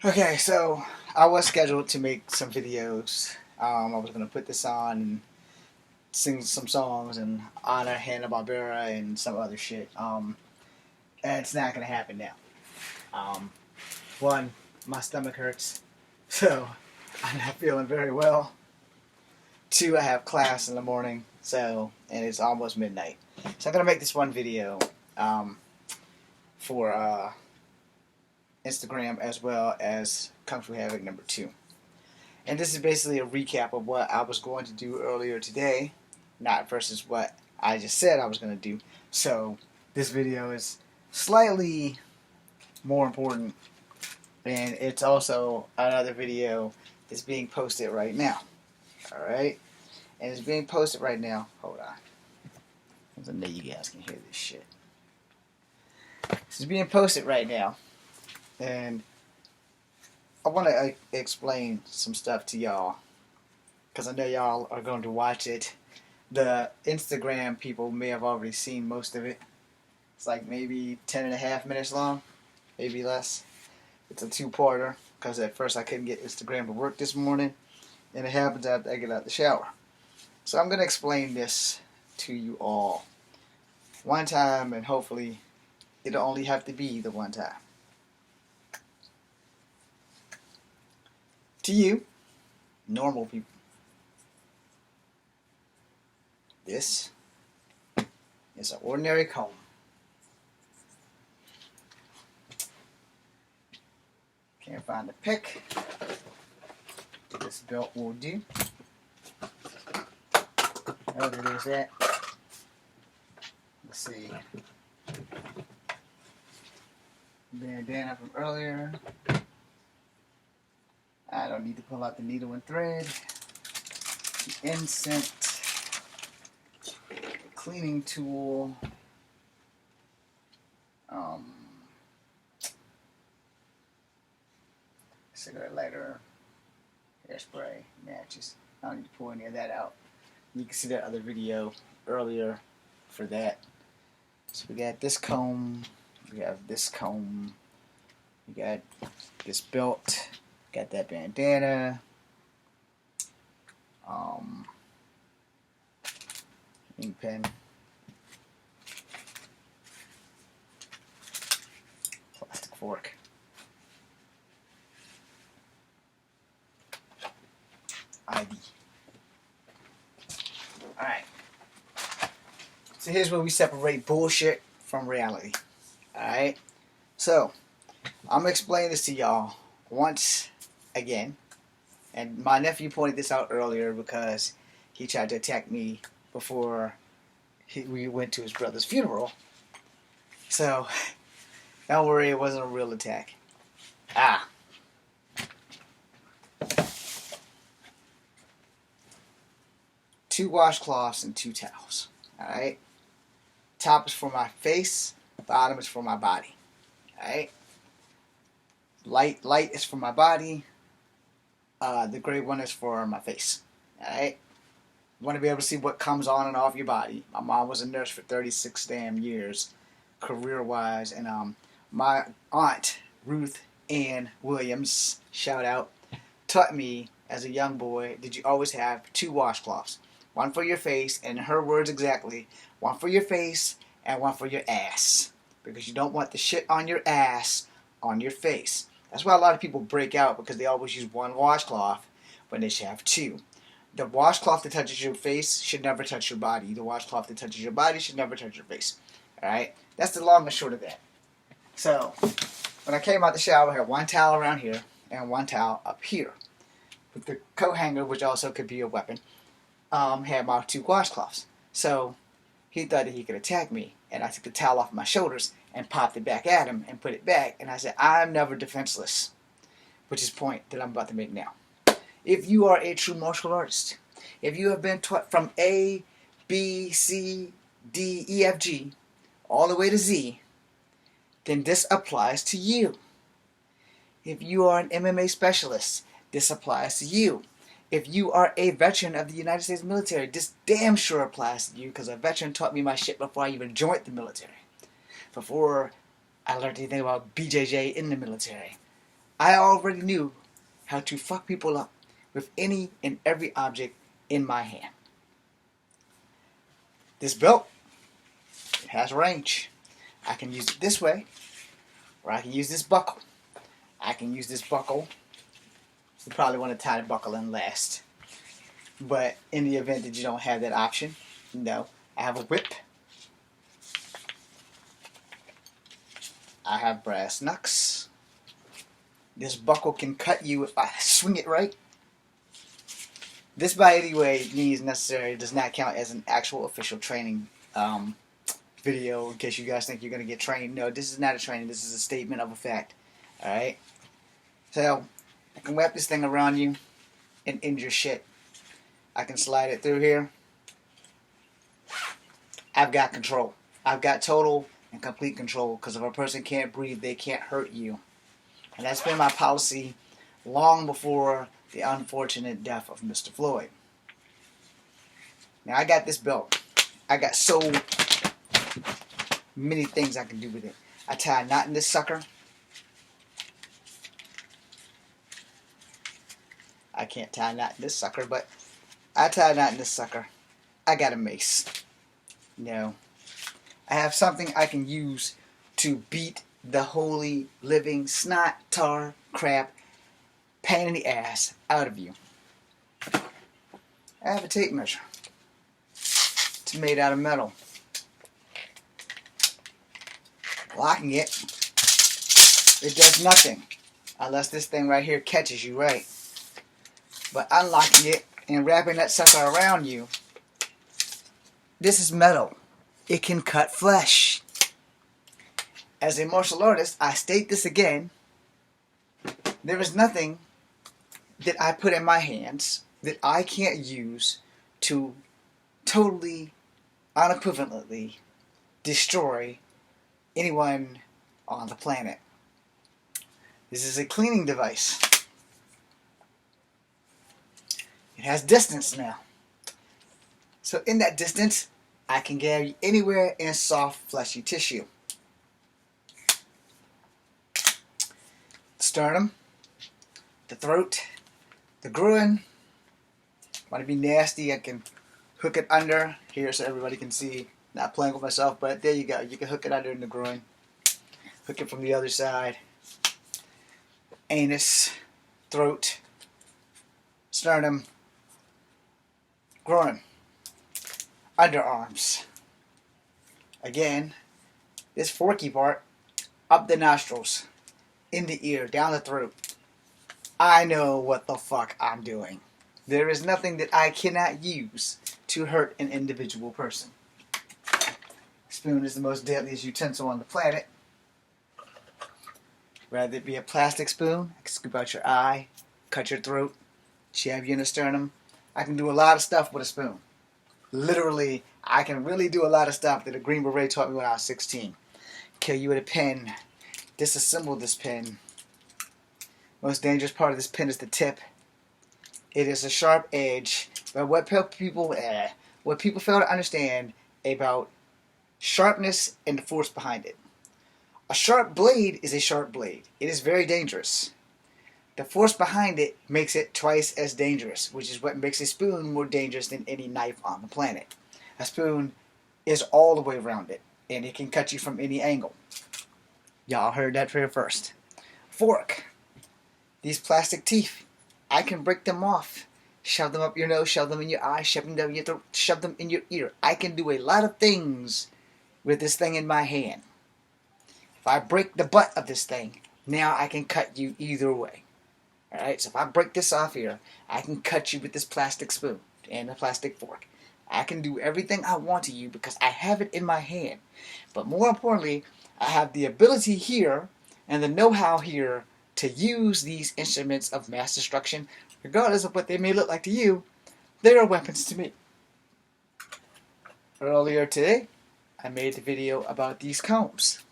Okay, so I was scheduled to make some videos. I was gonna put this on and sing some songs and honor Hanna-Barbera and some other shit. And it's not gonna happen now. Um, one, my stomach hurts, so I'm not feeling very well. Two, I have class in the morning, and it's almost midnight. So I'm gonna make this one video for Instagram as well as Kung Fu Havoc #2. And this is basically a recap of what I was going to do earlier today, not versus what I just said I was going to do. So this video is slightly more important, and it's also another video that's being posted right now. Alright? And it's being posted right now. Hold on. I know you guys can hear this shit. This is being posted right now. And I want to explain some stuff to y'all, because I know y'all are going to watch it. The Instagram people may have already seen most of it. It's like maybe 10.5 minutes long, maybe less. It's a two-parter, because at first I couldn't get Instagram to work this morning, and it happens after I get out the shower. So I'm going to explain this to you all one time, and hopefully it'll only have to be the one time. To you, normal people, this is an ordinary comb. Can't find the pick. This belt will do. Oh, there's that. Let's see. Bandana from earlier. I don't need to pull out the needle and thread. The incense cleaning tool. Cigarette lighter, hairspray, matches. I don't need to pull any of that out. You can see that other video earlier for that. So we got this comb. We have this comb. We got this belt. Got that bandana. Ink pen. Plastic fork. ID. Alright. So here's where we separate bullshit from reality. Alright? So, I'm going to explain this to y'all once again. And my nephew pointed this out earlier because he tried to attack me before we went to his brother's funeral. So, don't worry, it wasn't a real attack. Two washcloths and two towels. Alright? Top is for my face, bottom is for my body. Alright? Light is for my body. The gray one is for my face. Alright? You want to be able to see what comes on and off your body. My mom was a nurse for 36 damn years, career-wise. And my aunt, Ruth Ann Williams, shout out, taught me as a young boy, did you always have two washcloths. One for your face, and in her words exactly, one for your face and one for your ass. Because you don't want the shit on your ass on your face. That's why a lot of people break out, because they always use one washcloth when they should have two. The washcloth that touches your face should never touch your body. The washcloth that touches your body should never touch your face. Alright? That's the long and short of that. So, when I came out the shower, I had one towel around here and one towel up here. With the coat hanger, which also could be a weapon, had my two washcloths. So, he thought that he could attack me. And I took the towel off my shoulders and popped it back at him and put it back. And I said, I'm never defenseless. Which is the point that I'm about to make now. If you are a true martial artist, if you have been taught from A, B, C, D, E, F, G, all the way to Z, then this applies to you. If you are an MMA specialist, this applies to you. If you are a veteran of the United States military, this damn sure applies to you, because a veteran taught me my shit before I even joined the military. Before I learned anything about BJJ in the military. I already knew how to fuck people up with any and every object in my hand. This belt, it has range. I can use it this way, or I can use this buckle. I can use this buckle. You probably want to tie the buckle in last. But in the event that you don't have that option, no. I have a whip. I have brass knucks. This buckle can cut you if I swing it right. This by any way means necessary does not count as an actual official training video in case you guys think you're going to get trained. No, this is not a training. This is a statement of a fact. Alright? So, I can wrap this thing around you and end your shit. I can slide it through here. I've got control. I've got total and complete control, because if a person can't breathe, they can't hurt you. And that's been my policy long before the unfortunate death of Mr. Floyd. Now, I got this belt. I got so many things I can do with it. I tie a knot in this sucker. I can't tie a knot in this sucker, but I tie a knot in this sucker. I got a mace. No. I have something I can use to beat the holy living snot, tar, crap, pain in the ass out of you. I have a tape measure. It's made out of metal. Locking it does nothing unless this thing right here catches you right. But unlocking it and wrapping that sucker around you, this is metal. It can cut flesh. As a martial artist, I state this again. There is nothing that I put in my hands that I can't use to totally, unequivocally destroy anyone on the planet. This is a cleaning device. It has distance now. So in that distance, I can grab you anywhere in soft, fleshy tissue. Sternum, the throat, the groin. Want to be nasty, I can hook it under here so everybody can see. Not playing with myself, but there you go. You can hook it under in the groin. Hook it from the other side. Anus, throat, sternum, groin, underarms. Again, this forky part up the nostrils, in the ear, down the throat. I know what the fuck I'm doing. There is nothing that I cannot use to hurt an individual person. Spoon is the most deadliest utensil on the planet. Rather it be a plastic spoon, I can scoop out your eye, cut your throat, jab you in the sternum. I can do a lot of stuff with a spoon. Literally, I can really do a lot of stuff that a Green Beret taught me when I was 16. Kill you with a pen. Disassemble this pen. Most dangerous part of this pen is the tip. It is a sharp edge. But what people fail to understand about sharpness and the force behind it. A sharp blade is a sharp blade. It is very dangerous. The force behind it makes it twice as dangerous, which is what makes a spoon more dangerous than any knife on the planet. A spoon is all the way rounded, and it can cut you from any angle. Y'all heard that here first. Fork. These plastic teeth, I can break them off. Shove them up your nose, shove them in your eye, shove them down your throat, shove them in your ear. I can do a lot of things with this thing in my hand. If I break the butt of this thing, now I can cut you either way. Alright, so if I break this off here, I can cut you with this plastic spoon and a plastic fork. I can do everything I want to you because I have it in my hand. But more importantly, I have the ability here and the know-how here to use these instruments of mass destruction. Regardless of what they may look like to you, they are weapons to me. Earlier today, I made the video about these combs.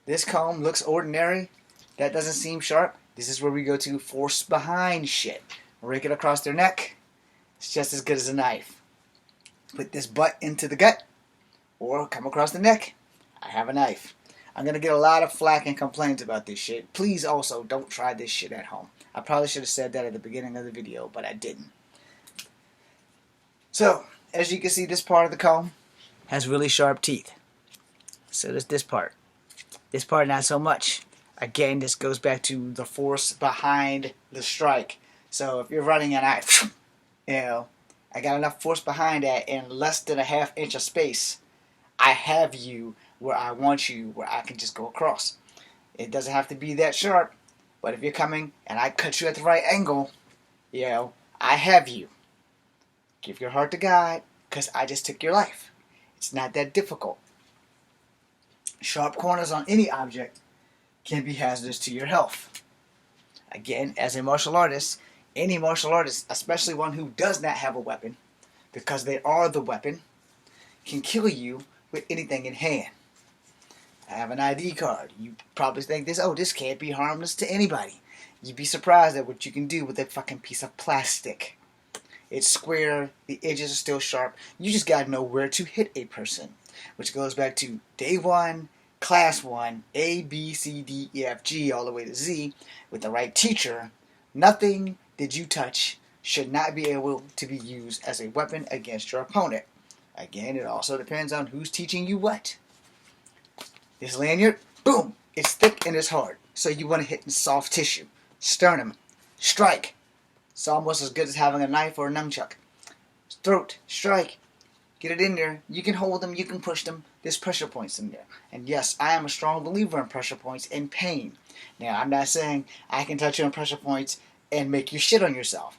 This comb looks ordinary. That doesn't seem sharp. This is where we go to force behind shit. Rake it across their neck. It's just as good as a knife. Put this butt into the gut or come across the neck. I have a knife. I'm going to get a lot of flack and complaints about this shit. Please also don't try this shit at home. I probably should have said that at the beginning of the video, but I didn't. So, as you can see, this part of the comb has really sharp teeth. So does this part. This part, not so much. Again, this goes back to the force behind the strike. So if you're running and I got enough force behind that in less than a ½ inch of space, I have you where I want you, where I can just go across. It doesn't have to be that sharp, but if you're coming and I cut you at the right angle, I have you. Give your heart to God, because I just took your life. It's not that difficult. Sharp corners on any object can be hazardous to your health. Again, as a martial artist, any martial artist, especially one who does not have a weapon, because they are the weapon, can kill you with anything in hand. I have an ID card. You probably think this can't be harmless to anybody. You'd be surprised at what you can do with a fucking piece of plastic. It's square, the edges are still sharp. You just gotta know where to hit a person. Which goes back to day 1, class 1, A, B, C, D, E, F, G, all the way to Z. With the right teacher, nothing that you touch should not be able to be used as a weapon against your opponent. Again, it also depends on who's teaching you what. This lanyard, boom, it's thick and it's hard. So you want to hit in soft tissue. Sternum, strike. It's almost as good as having a knife or a nunchuck. Throat, strike. Get it in there. You can hold them, you can push them. There's pressure points in there. And yes, I am a strong believer in pressure points and pain. Now, I'm not saying I can touch you on pressure points and make you shit on yourself.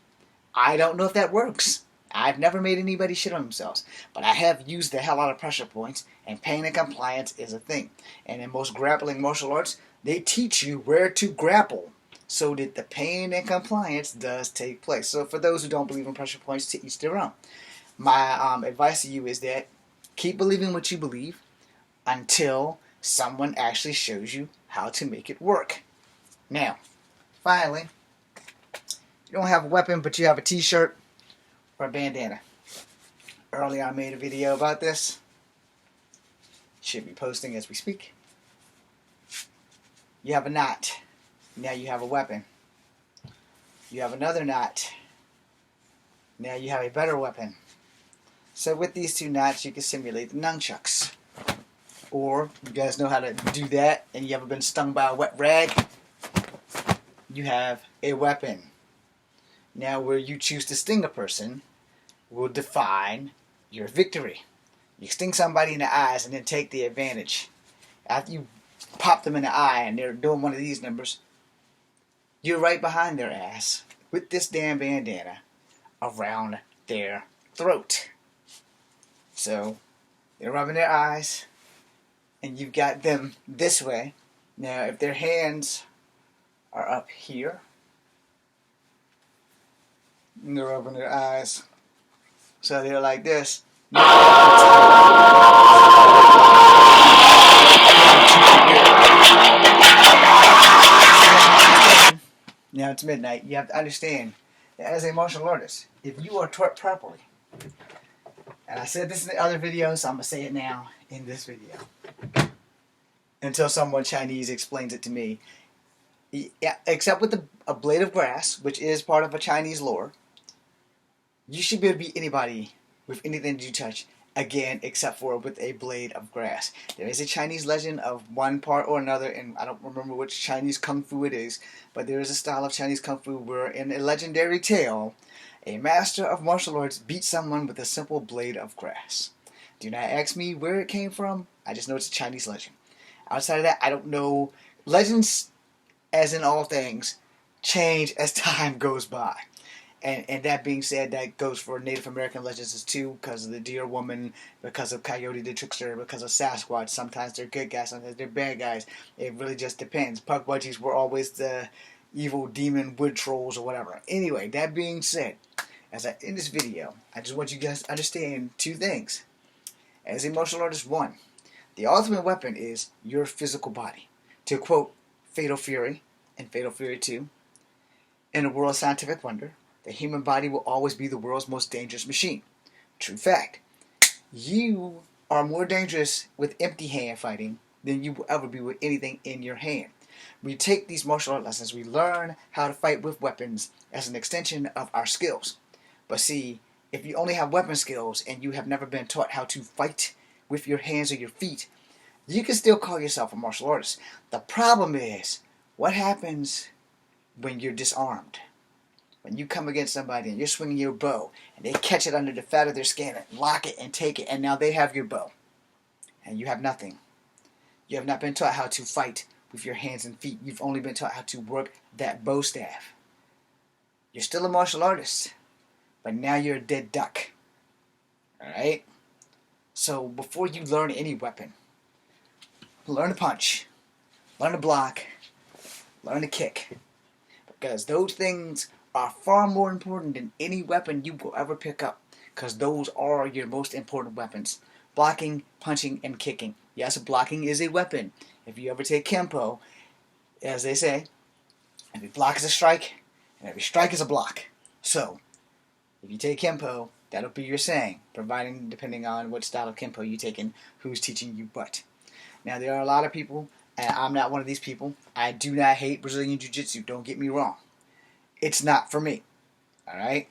I don't know if that works. I've never made anybody shit on themselves. But I have used the hell out of pressure points, and pain and compliance is a thing. And in most grappling martial arts, they teach you where to grapple, so that the pain and compliance does take place. So for those who don't believe in pressure points, to each their own. My advice to you is that keep believing what you believe until someone actually shows you how to make it work. Now, finally, you don't have a weapon, but you have a t-shirt or a bandana. Earlier I made a video about this. Should be posting as we speak. You have a knot. Now you have a weapon. You have another knot. Now you have a better weapon. So with these two knots, you can simulate the nunchucks. Or, you guys know how to do that, and you ever been stung by a wet rag? You have a weapon. Now where you choose to sting a person will define your victory. You sting somebody in the eyes and then take the advantage. After you pop them in the eye and they're doing one of these numbers, you're right behind their ass with this damn bandana around their throat. So, they're rubbing their eyes, and you've got them this way. Now, if their hands are up here, and they're rubbing their eyes, so they're like this. Now it's midnight. You have to understand that as a martial artist, if you are taught properly, and I said this in the other video, so I'm going to say it now in this video, until someone Chinese explains it to me. Yeah, except with a blade of grass, which is part of a Chinese lore, you should be able to beat anybody with anything that you touch, again, except for with a blade of grass. There is a Chinese legend of one part or another, and I don't remember which Chinese Kung Fu it is, but there is a style of Chinese Kung Fu where, in a legendary tale, a master of martial arts beat someone with a simple blade of grass. Do not ask me where it came from. I just know it's a Chinese legend. Outside of that, I don't know. Legends, as in all things, change as time goes by. And that being said, that goes for Native American legends as too, because of the Deer Woman, because of Coyote the Trickster, because of Sasquatch. Sometimes they're good guys, sometimes they're bad guys. It really just depends. Puckwudgies were always the evil demon wood trolls or whatever. Anyway, that being said, as I end this video, I just want you guys to understand two things. As a martial artist, one, the ultimate weapon is your physical body. To quote Fatal Fury and Fatal Fury 2, in a world of scientific wonder, the human body will always be the world's most dangerous machine. True fact. You are more dangerous with empty hand fighting than you will ever be with anything in your hand. We take these martial art lessons, we learn how to fight with weapons as an extension of our skills. But see, if you only have weapon skills and you have never been taught how to fight with your hands or your feet, you can still call yourself a martial artist. The problem is, what happens when you're disarmed? When you come against somebody and you're swinging your bow and they catch it under the fat of their skin and lock it and take it, and now they have your bow and you have nothing. You have not been taught how to fight with your hands and feet. You've only been taught how to work that bow staff. You're still a martial artist, but now you're a dead duck. Alright? So before you learn any weapon, learn to punch, learn to block, learn to kick. Because those things are far more important than any weapon you will ever pick up. Because those are your most important weapons. Blocking, punching, and kicking. Yes, blocking is a weapon. If you ever take Kempo, as they say, every block is a strike, and every strike is a block. So, if you take Kempo, that'll be your saying, providing, depending on what style of Kempo you take and who's teaching you what. Now, there are a lot of people, and I'm not one of these people. I do not hate Brazilian Jiu-Jitsu, don't get me wrong. It's not for me, alright?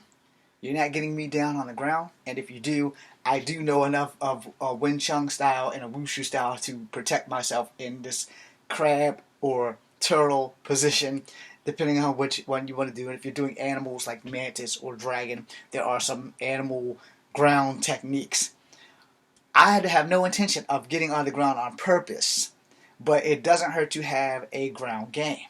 You're not getting me down on the ground, and if you do, I do know enough of a Wing Chun style and a Wushu style to protect myself in this crab or turtle position, depending on which one you want to do. And if you're doing animals like mantis or dragon, there are some animal ground techniques. I had to have no intention of getting on the ground on purpose, but it doesn't hurt to have a ground game.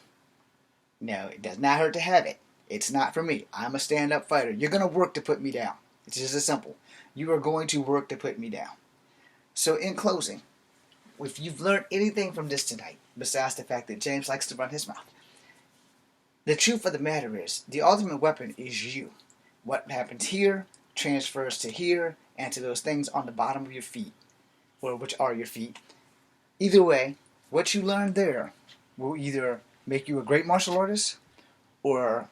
No, it does not hurt to have it. It's not for me. I'm a stand-up fighter. You're going to work to put me down. It's just as simple. You are going to work to put me down. So in closing, if you've learned anything from this tonight, besides the fact that James likes to run his mouth, the truth of the matter is, the ultimate weapon is you. What happens here transfers to here and to those things on the bottom of your feet, or which are your feet. Either way, what you learn there will either make you a great martial artist or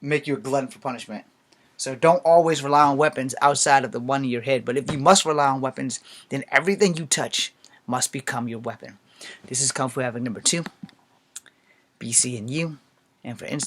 make you a glutton for punishment. So don't always rely on weapons outside of the one in your head. But if you must rely on weapons, then everything you touch must become your weapon. This is Kung Fu Havoc number 2. BC and you. And for instance,